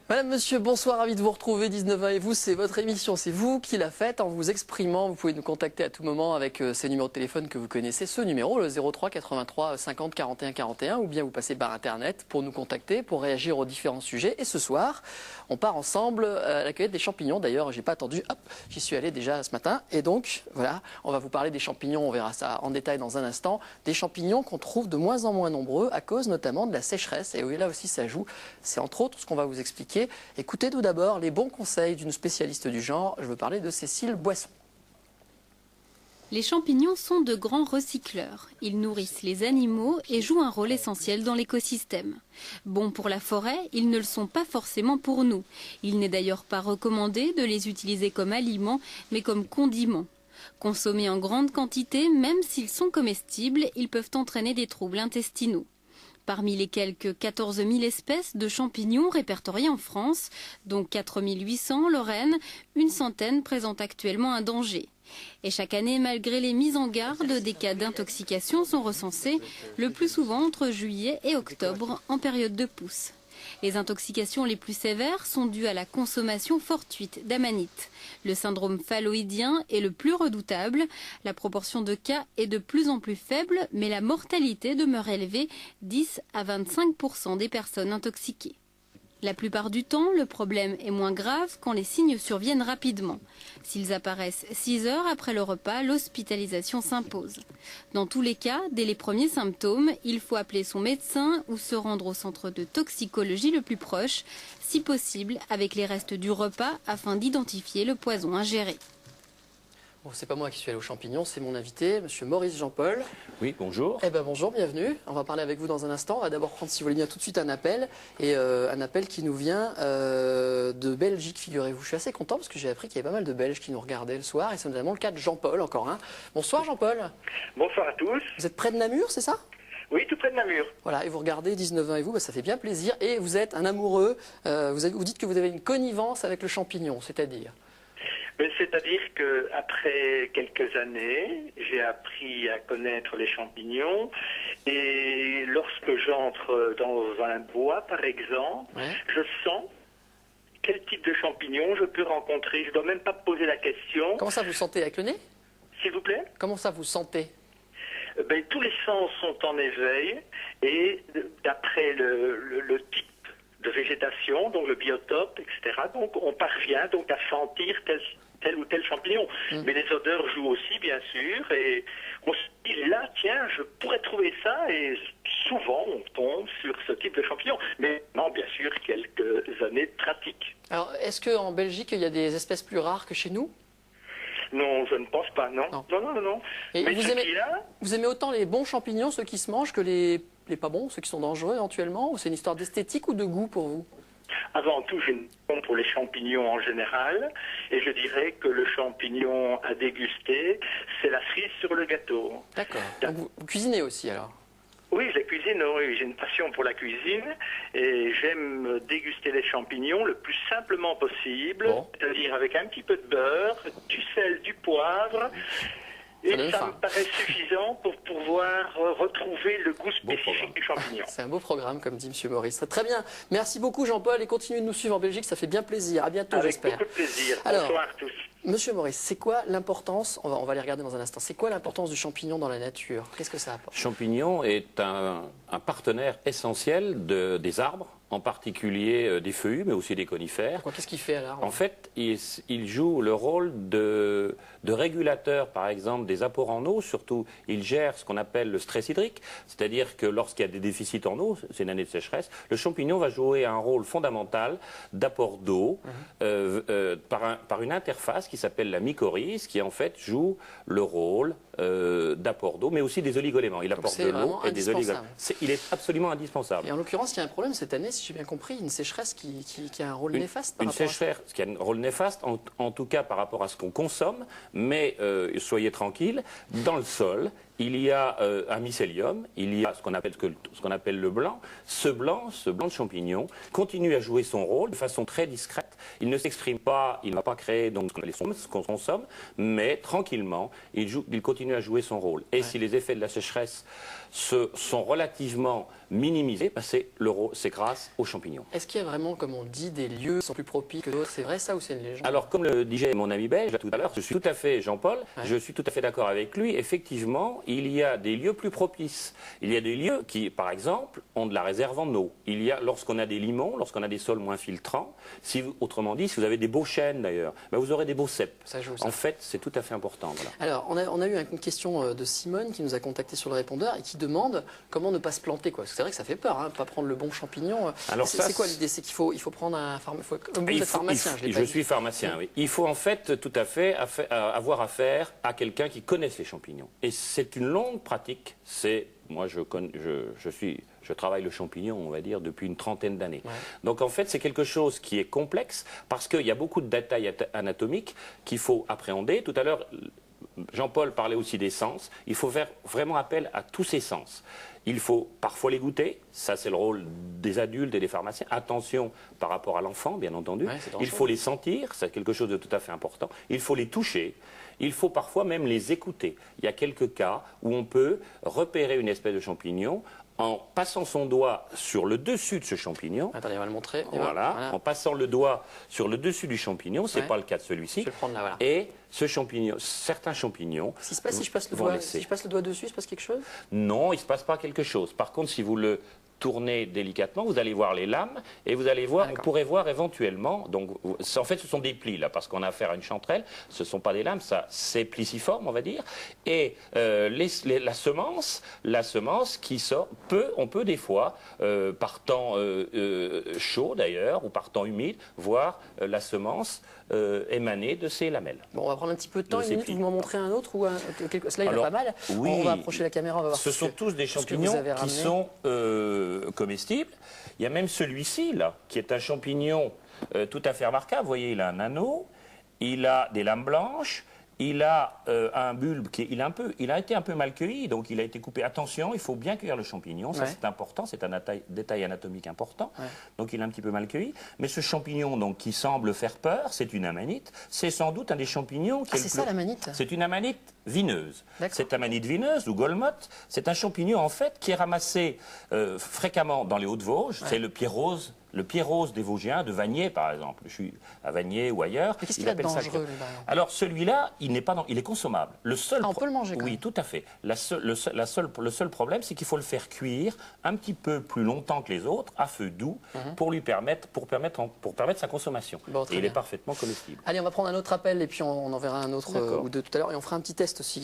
Madame, monsieur, bonsoir, ravi de vous retrouver. 19h et vous, c'est votre émission, c'est vous qui la faites en vous exprimant. Vous pouvez nous contacter à tout moment avec ces numéros de téléphone que vous connaissez. Ce numéro, le 03 83 50 41 41, ou bien vous passez par Internet pour nous contacter, pour réagir aux différents sujets. Et ce soir, on part ensemble à la cueillette des champignons. D'ailleurs, j'ai pas attendu, hop, j'y suis allé déjà ce matin. Et donc, voilà, on va vous parler des champignons, on verra ça en détail dans un instant. Des champignons qu'on trouve de moins en moins nombreux à cause notamment de la sécheresse. Et oui, là aussi, ça joue. C'est entre autres ce qu'on va vous expliquer. Écoutez tout d'abord les bons conseils d'une spécialiste du genre. Je veux parler de Cécile Boisson. Les champignons sont de grands recycleurs. Ils nourrissent les animaux et jouent un rôle essentiel dans l'écosystème. Bons pour la forêt, ils ne le sont pas forcément pour nous. Il n'est d'ailleurs pas recommandé de les utiliser comme aliments, mais comme condiments. Consommés en grande quantité, même s'ils sont comestibles, ils peuvent entraîner des troubles intestinaux. Parmi les quelques 14 000 espèces de champignons répertoriées en France, dont 4 800 en Lorraine, une centaine présentent actuellement un danger. Et chaque année, malgré les mises en garde, des cas d'intoxication sont recensés, le plus souvent entre juillet et octobre, en période de pousse. Les intoxications les plus sévères sont dues à la consommation fortuite d'amanite. Le syndrome phalloïdien est le plus redoutable. La proportion de cas est de plus en plus faible, mais la mortalité demeure élevée, 10 à 25% des personnes intoxiquées. La plupart du temps, le problème est moins grave quand les signes surviennent rapidement. S'ils apparaissent 6 heures après le repas, l'hospitalisation s'impose. Dans tous les cas, dès les premiers symptômes, il faut appeler son médecin ou se rendre au centre de toxicologie le plus proche, si possible avec les restes du repas afin d'identifier le poison ingéré. Bon, c'est pas moi qui suis allé aux champignons, c'est mon invité, monsieur Maurice Jean-Paul. Oui, bonjour. Eh ben bonjour, bienvenue. On va parler avec vous dans un instant. On va d'abord prendre, si vous voulez bien, tout de suite un appel. Et un appel qui nous vient de Belgique, figurez-vous. Je suis assez content parce que j'ai appris qu'il y avait pas mal de Belges qui nous regardaient le soir. Et c'est notamment le cas de Jean-Paul, encore un. Bonsoir Jean-Paul. Bonsoir à tous. Vous êtes près de Namur, c'est ça? Oui, tout près de Namur. Voilà, et vous regardez 19h et vous, bah, ça fait bien plaisir. Et vous êtes un amoureux. Vous dites que vous avez une connivence avec le champignon, c'est-à-dire? C'est-à-dire qu'après quelques années, j'ai appris à connaître les champignons et lorsque j'entre dans un bois, par exemple, je sens quel type de champignons je peux rencontrer. Je ne dois même pas me poser la question. Comment ça vous sentez avec le nez? S'il vous plaît? Comment ça vous sentez? Tous les sens sont en éveil et d'après le type de végétation, donc le biotope, etc. Donc on parvient donc à sentir tel ou tel champignon. Mais les odeurs jouent aussi, bien sûr, et on se dit là, tiens, je pourrais trouver ça, et souvent on tombe sur ce type de champignon. Mais non, bien sûr, quelques années de pratique. Alors, est-ce qu'en Belgique, il y a des espèces plus rares que chez nous? Non, je ne pense pas, non. Non. Et mais vous aimez autant les bons champignons, ceux qui se mangent, que les pas bons, ceux qui sont dangereux éventuellement? Ou c'est une histoire d'esthétique ou de goût pour vous? Avant tout, j'ai une passion pour les champignons en général, et je dirais que le champignon à déguster, c'est la cerise sur le gâteau. D'accord. Donc vous cuisinez aussi alors? Oui, je cuisine, oui, j'ai une passion pour la cuisine, et j'aime déguster les champignons le plus simplement possible, c'est-à-dire avec un petit peu de beurre, du sel, du poivre. Et ça me paraît suffisant pour pouvoir retrouver le goût spécifique du champignon. C'est un beau programme, comme dit M. Maurice. Très bien. Merci beaucoup, Jean-Paul, et continuez de nous suivre en Belgique. Ça fait bien plaisir. À bientôt, j'espère. Avec beaucoup de plaisir. Alors, bonsoir à tous. Monsieur Maurice, c'est quoi l'importance, on va les regarder dans un instant, c'est quoi l'importance du champignon dans la nature? Qu'est-ce que ça apporte? Le champignon est un partenaire essentiel des arbres, en particulier des feuillus, mais aussi des conifères. Qu'est-ce qu'il fait à l'arbre? En fait, il joue le rôle de régulateur, par exemple, des apports en eau. Surtout, il gère ce qu'on appelle le stress hydrique, c'est-à-dire que lorsqu'il y a des déficits en eau, c'est une année de sécheresse, le champignon va jouer un rôle fondamental d'apport d'eau par une interface qui s'appelle la mycorhize, qui en fait joue le rôle d'apport d'eau, mais aussi des oligoéléments. Il apporte de l'eau et des oligoéléments. Il est absolument indispensable. Et en l'occurrence, il y a un problème cette année, si j'ai bien compris, une sécheresse qui a un rôle néfaste Une sécheresse qui a un rôle néfaste, en tout cas par rapport à ce qu'on consomme, mais soyez tranquilles, dans le sol, il y a un mycélium, il y a ce qu'on appelle le blanc. Ce blanc de champignon, continue à jouer son rôle de façon très discrète. Il ne s'exprime pas, il ne va pas créer donc, ce qu'on consomme, mais tranquillement, il continue à jouer son rôle. Et si les effets de la sécheresse sont relativement minimiser, c'est grâce aux champignons. Est-ce qu'il y a vraiment, comme on dit, des lieux qui sont plus propices que d'autres? C'est vrai ça ou c'est une légende? Alors, comme le disait mon ami belge tout à l'heure, je suis tout à fait, Jean-Paul, Ouais. je suis tout à fait d'accord avec lui. Effectivement, il y a des lieux plus propices. Il y a des lieux qui, par exemple, ont de la réserve en eau. Il y a, lorsqu'on a des limons, lorsqu'on a des sols moins filtrants, autrement dit, si vous avez des beaux chênes d'ailleurs, ben vous aurez des beaux cèpes. Ça joue, ça. En fait, c'est tout à fait important. Voilà. Alors, on a eu une question de Simone qui nous a contacté sur le répondeur et qui demande comment ne pas se planter, quoi. Parce que c'est vrai que ça fait peur, hein, pas prendre le bon champignon. Alors c'est quoi l'idée? C'est qu'il faut prendre un pharmacien. Je suis pharmacien, oui. Il faut en fait tout à fait avoir affaire à quelqu'un qui connaisse les champignons. Et c'est une longue pratique. Moi, je travaille le champignon, on va dire, depuis une trentaine d'années. Ouais. Donc en fait, c'est quelque chose qui est complexe parce qu'il y a beaucoup de détails anatomiques qu'il faut appréhender. Tout à l'heure, Jean-Paul parlait aussi des sens. Il faut faire vraiment appel à tous ces sens. Il faut parfois les goûter, ça c'est le rôle des adultes et des pharmaciens. Attention par rapport à l'enfant, bien entendu. Ouais, il faut les sentir, c'est quelque chose de tout à fait important. Il faut les toucher, il faut parfois même les écouter. Il y a quelques cas où on peut repérer une espèce de champignon en passant son doigt sur le dessus de ce champignon. Attendez, on va le montrer. Voilà. En passant le doigt sur le dessus du champignon, c'est pas le cas de celui-ci. Je vais le prendre là, voilà. Et ce champignon, certains champignons. Si je passe le doigt dessus, il se passe quelque chose? Non, il ne se passe pas quelque chose. Par contre, si vous le tournez délicatement, vous allez voir les lames et vous allez voir, vous pourrez voir éventuellement, donc en fait ce sont des plis là, parce qu'on a affaire à une chanterelle, ce ne sont pas des lames, ça c'est pliciforme on va dire, et la semence qui sort, on peut des fois, par temps chaud d'ailleurs, ou par temps humide, voir la semence émaner de ces lamelles. Bon, on va prendre un petit peu de temps, une minute, vous m'en montrez un autre ou Cela, il y en a pas mal. Oui, on va approcher la caméra, on va voir. Ce sont tous des champignons qui sont comestibles. Il y a même celui-ci, là, qui est un champignon tout à fait remarquable. Vous voyez, il a un anneau, il a des lames blanches, il a un bulbe il a été un peu mal cueilli, donc il a été coupé. Attention, il faut bien cueillir le champignon, ça c'est important, c'est un détail anatomique important. Ouais. Donc il est un petit peu mal cueilli. Mais ce champignon donc, qui semble faire peur, c'est une amanite. C'est sans doute un des champignons qui c'est ça l'amanite? C'est une amanite vineuse. Cette amanite vineuse ou golmotte, c'est un champignon en fait qui est ramassé fréquemment dans les Hauts-de-Vosges. C'est le pied rose. Le pied rose des Vosgiens, de Vanier par exemple, je suis à Vanier ou ailleurs. Mais qu'est-ce qu'il a de dangereux? Alors celui-là, il est consommable. On peut le manger quand même. Oui, tout à fait. Le seul problème, c'est qu'il faut le faire cuire un petit peu plus longtemps que les autres, à feu doux, pour permettre sa consommation. Bon, et il est parfaitement comestible. Allez, on va prendre un autre appel et puis on en verra un autre ou deux tout à l'heure et on fera un petit test aussi.